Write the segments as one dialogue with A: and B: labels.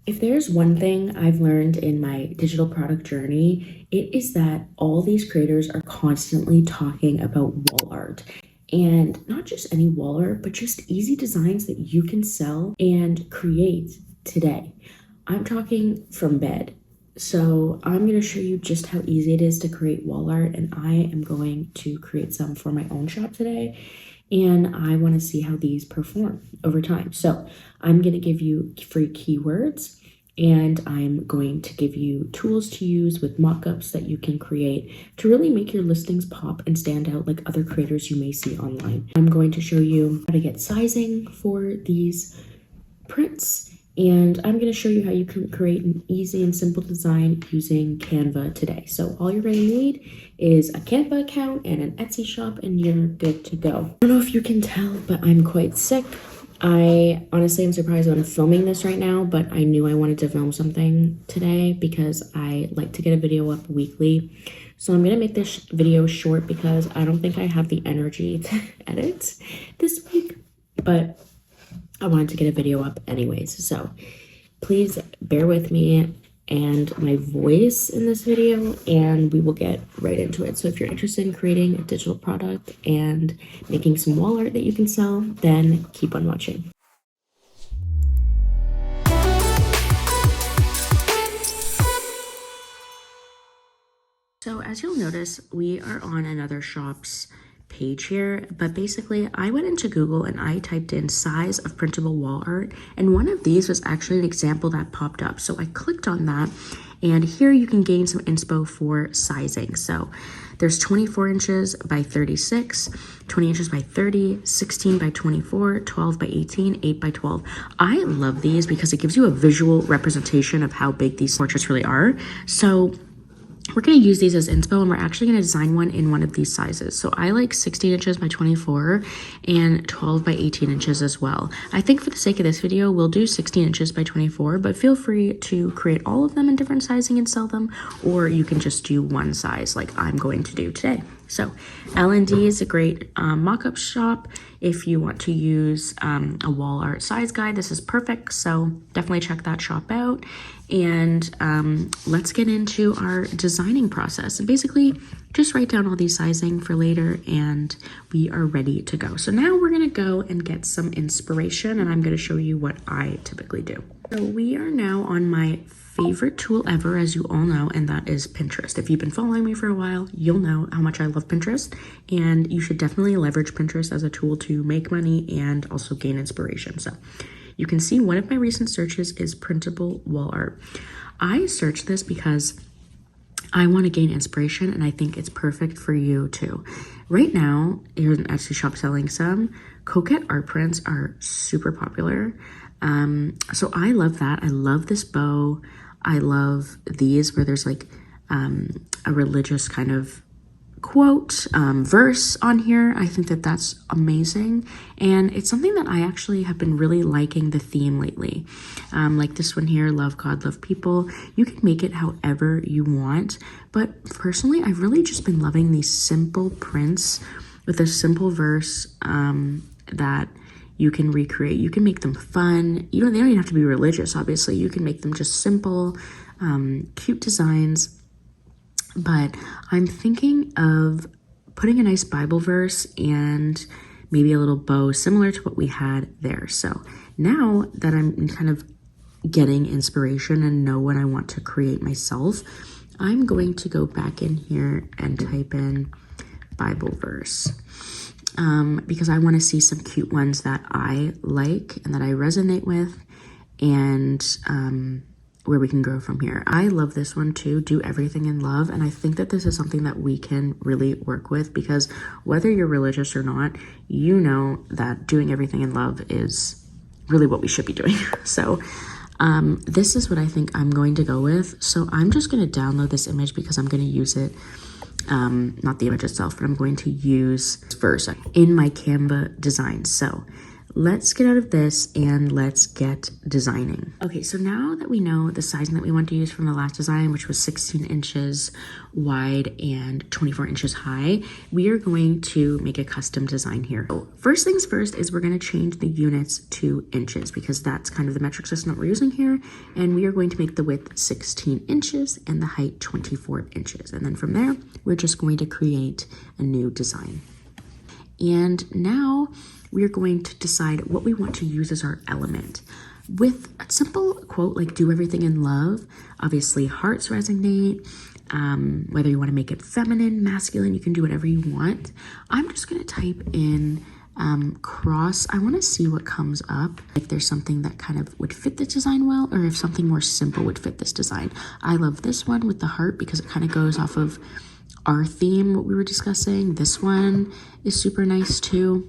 A: If there's one thing I've learned in my digital product journey, it is that all these creators are constantly talking about wall art. And not just any wall art, but just easy designs that you can sell and create today. I'm talking from bed. So I'm going to show you just how easy it is to create wall art, and I am going to create some for my own shop today. And I want to see how these perform over time. So I'm going to give you free keywords, and I'm going to give you tools to use with mockups that you can create to really make your listings pop and stand out like other creators you may see online. I'm going to show you how to get sizing for these prints, and I'm going to show you how you can create an easy and simple design using Canva today. So all you're going to need is a Canva account and an Etsy shop, and you're good to go. I don't know if you can tell, but I'm quite sick. I honestly am surprised that I'm filming this right now, but I knew I wanted to film something today because I like to get a video up weekly. So I'm going to make this video short because I don't think I have the energy to edit this week, but I wanted to get a video up anyways. So please bear with me and my voice in this video, and we will get right into it. So if you're interested in creating a digital product and making some wall art that you can sell, then keep on watching. So as you'll notice, we are on another shop's page here, but basically I went into Google and I typed in size of printable wall art, and one of these was actually an example that popped up. So I clicked on that, and here you can gain some inspo for sizing. So there's 24 inches by 36, 20 inches by 30, 16 by 24, 12 by 18, 8 by 12. I love these because it gives you a visual representation of how big these portraits really are. So we're going to use these as inspo, and we're actually going to design one in one of these sizes. So I like 16 inches by 24 and 12 by 18 inches as well. I think for the sake of this video, we'll do 16 inches by 24, but feel free to create all of them in different sizing and sell them, or you can just do one size like I'm going to do today. So L&D is a great mock-up shop. If you want to use a wall art size guide, this is perfect. So definitely check that shop out. And let's get into our designing process. And basically just write down all these sizing for later, and we are ready to go. So now we're gonna go and get some inspiration, and I'm gonna show you what I typically do. So we are now on my favorite tool ever, as you all know, and that is Pinterest. If you've been following me for a while, you'll know how much I love Pinterest, and you should definitely leverage Pinterest as a tool to make money and also gain inspiration. So you can see one of my recent searches is printable wall art. I searched this because I want to gain inspiration, and I think it's perfect for you too. Right now, here's an Etsy shop selling some. Coquette art prints are super popular. So I love that. I love this bow. I love these where there's like a religious kind of quote, verse on here. I think that that's amazing. And it's something that I actually have been really liking the theme lately. Like this one here, love God, love people. You can make it however you want. But personally, I've really just been loving these simple prints with a simple verse that you can recreate. You can make them fun. They don't even have to be religious, obviously. You can make them just simple, cute designs. But I'm thinking of putting a nice Bible verse and maybe a little bow similar to what we had there. So now that I'm kind of getting inspiration and know what I want to create myself, I'm going to go back in here and type in Bible verse. Because I want to see some cute ones that I like and that I resonate with, and where we can grow from here. I love this one too, do everything in love. And I think that this is something that we can really work with, because whether you're religious or not, you know that doing everything in love is really what we should be doing. So this is what I think I'm going to go with. So I'm just going to download this image because I'm going to use it. Not the image itself, but I'm going to use this verse in my Canva design. So let's get out of this and let's get designing. Okay, so now that we know the sizing that we want to use from the last design, which was 16 inches wide and 24 inches high, we are going to make a custom design here. So first things first is we're going to change the units to inches because that's kind of the metric system that we're using here. And we are going to make the width 16 inches and the height 24 inches. And then from there, we're just going to create a new design. And now we're going to decide what we want to use as our element. With a simple quote like "do everything in love," obviously hearts resonate. Whether you want to make it feminine, masculine, you can do whatever you want. I'm just going to type in cross. I want to see what comes up, if there's something that kind of would fit this design well, or if something more simple would fit this design. I love this one with the heart because it kind of goes off of our theme, what we were discussing. This one is super nice too.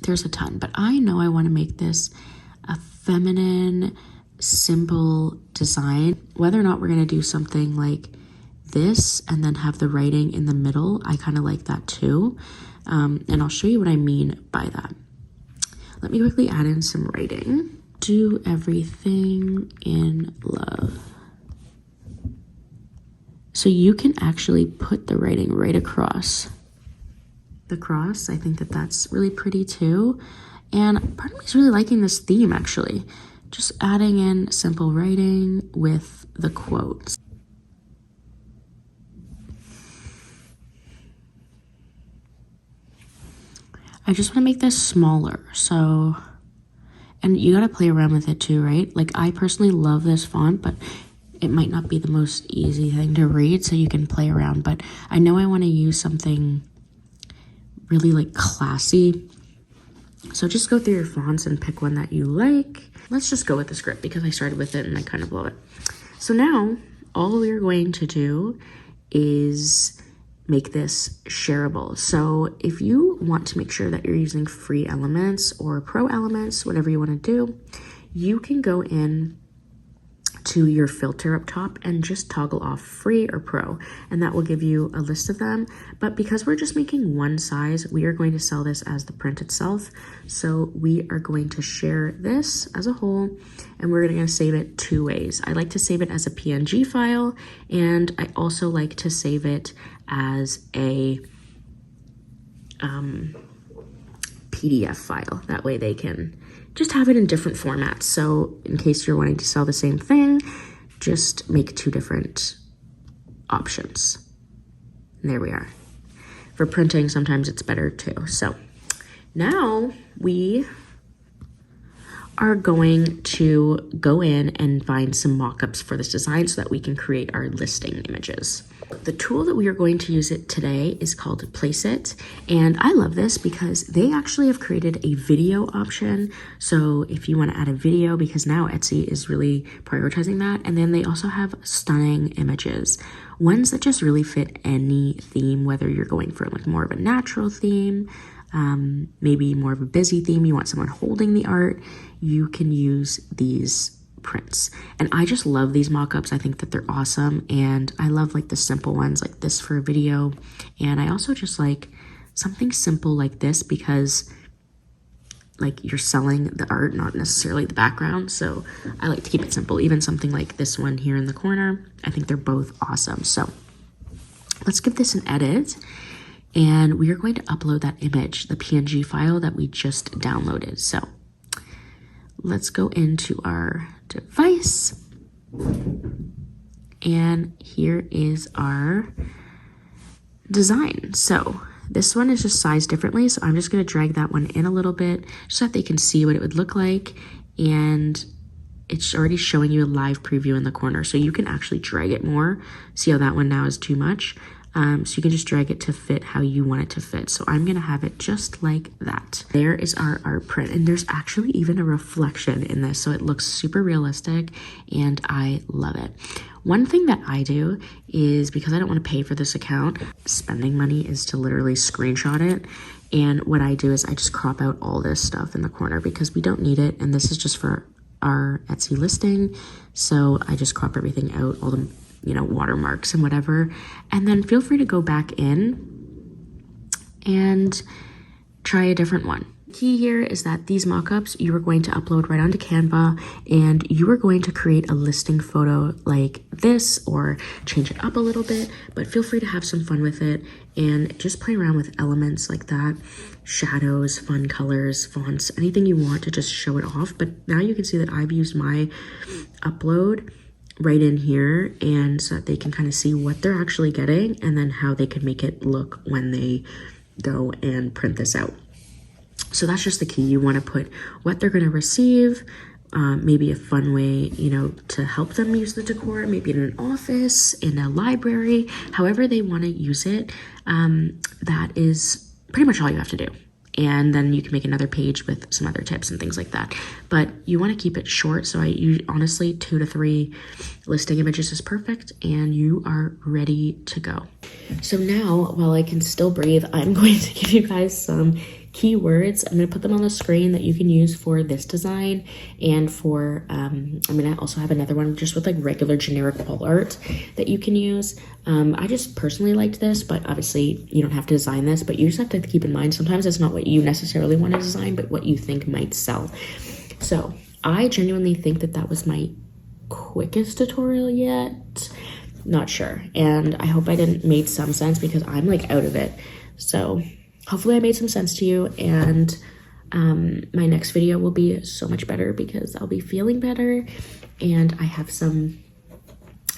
A: There's a ton, but I know I want to make this a feminine, simple design. Whether or not we're going to do something like this and then have the writing in the middle, I kind of like that too. And I'll show you what I mean by that. Let me quickly add in some writing. Do everything in love. So you can actually put the writing right across the cross. I think that that's really pretty too. And part of me is really liking this theme actually. Just adding in simple writing with the quotes. I just want to make this smaller. So, and you got to play around with it too, right? Like I personally love this font, but it might not be the most easy thing to read, so you can play around. But I know I want to use something really like classy. So just go through your fonts and pick one that you like. Let's just go with the script because I started with it and I kind of love it. So now all we're going to do is make this shareable. So if you want to make sure that you're using free elements or pro elements, whatever you want to do, you can go in to your filter up top and just toggle off free or pro, and that will give you a list of them. But because we're just making one size, we are going to sell this as the print itself. So we are going to share this as a whole, and we're going to save it two ways. I like to save it as a PNG file, and I also like to save it as a PDF file. That way they can just have it in different formats. So in case you're wanting to sell the same thing, just make two different options. And there we are. For printing, sometimes it's better too. So now we are going to go in and find some mockups for this design so that we can create our listing images. The tool that we are going to use it today is called Place It, and I love this because they actually have created a video option. So if you want to add a video, because now Etsy is really prioritizing that, and then they also have stunning images, ones that just really fit any theme, whether you're going for like more of a natural theme, maybe more of a busy theme, you want someone holding the art, you can use these prints. And I just love these mockups. I think that they're awesome, and I love like the simple ones like this for a video. And I also just like something simple like this because like you're selling the art, not necessarily the background. So I like to keep it simple. Even something like this one here in the corner, I think they're both awesome. So let's give this an edit, and we are going to upload that image, the PNG file that we just downloaded. So let's go into our device, and here is our design. So this one is just sized differently, so I'm just going to drag that one in a little bit so that they can see what it would look like. And it's already showing you a live preview in the corner, so you can actually drag it more. See how that one now is too much? So you can just drag it to fit how you want it to fit. So I'm gonna have it just like that. There is our art print, and there's actually even a reflection in this, so it looks super realistic, and I love it. One thing that I do is, because I don't want to pay for this account, spending money is to literally screenshot it. And what I do is I just crop out all this stuff in the corner because we don't need it, and this is just for our Etsy listing. So I just crop everything out, all the watermarks and whatever, and then feel free to go back in and try a different one. Key here is that these mockups you are going to upload right onto Canva, and you are going to create a listing photo like this or change it up a little bit, but feel free to have some fun with it and just play around with elements like that, shadows, fun colors, fonts, anything you want to just show it off. But now you can see that I've used my upload right in here, and so that they can kind of see what they're actually getting and then how they can make it look when they go and print this out. So that's just the key. You want to put what they're going to receive, maybe a fun way, you know, to help them use the decor, maybe in an office, in a library, however they want to use it. That is pretty much all you have to do. And then you can make another page with some other tips and things like that. But you want to keep it short. So honestly, 2 to 3 listing images is perfect, and you are ready to go. So now, while I can still breathe, I'm going to give you guys some keywords. I'm going to put them on the screen that you can use for this design, and for I'm going to also have another one just with like regular generic wall art that you can use. I just personally liked this, but obviously you don't have to design this, but you just have to keep in mind sometimes it's not what you necessarily want to design, but what you think might sell. So I genuinely think that that was my quickest tutorial yet. Not sure, and I hope I didn't made some sense because I'm like out of it. So hopefully I made some sense to you, and my next video will be so much better because I'll be feeling better, and I have some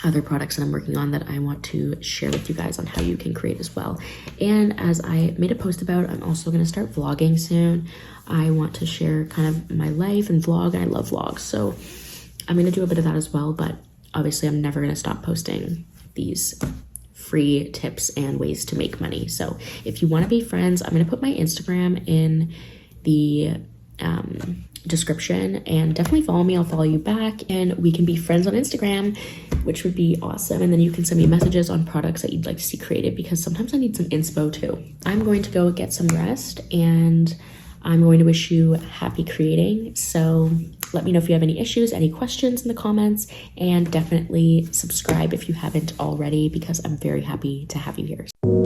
A: other products that I'm working on that I want to share with you guys on how you can create as well. And as I made a post about, I'm also going to start vlogging soon. I want to share kind of my life and vlog. I love vlogs, so I'm going to do a bit of that as well, but obviously I'm never going to stop posting these free tips and ways to make money. So if you want to be friends, I'm going to put my Instagram in the description, and definitely follow me. I'll follow you back, and we can be friends on Instagram, which would be awesome. And then you can send me messages on products that you'd like to see created, because sometimes I need some inspo too. I'm going to go get some rest, and I'm going to wish you happy creating. So let me know if you have any issues, any questions in the comments, and definitely subscribe if you haven't already, because I'm very happy to have you here.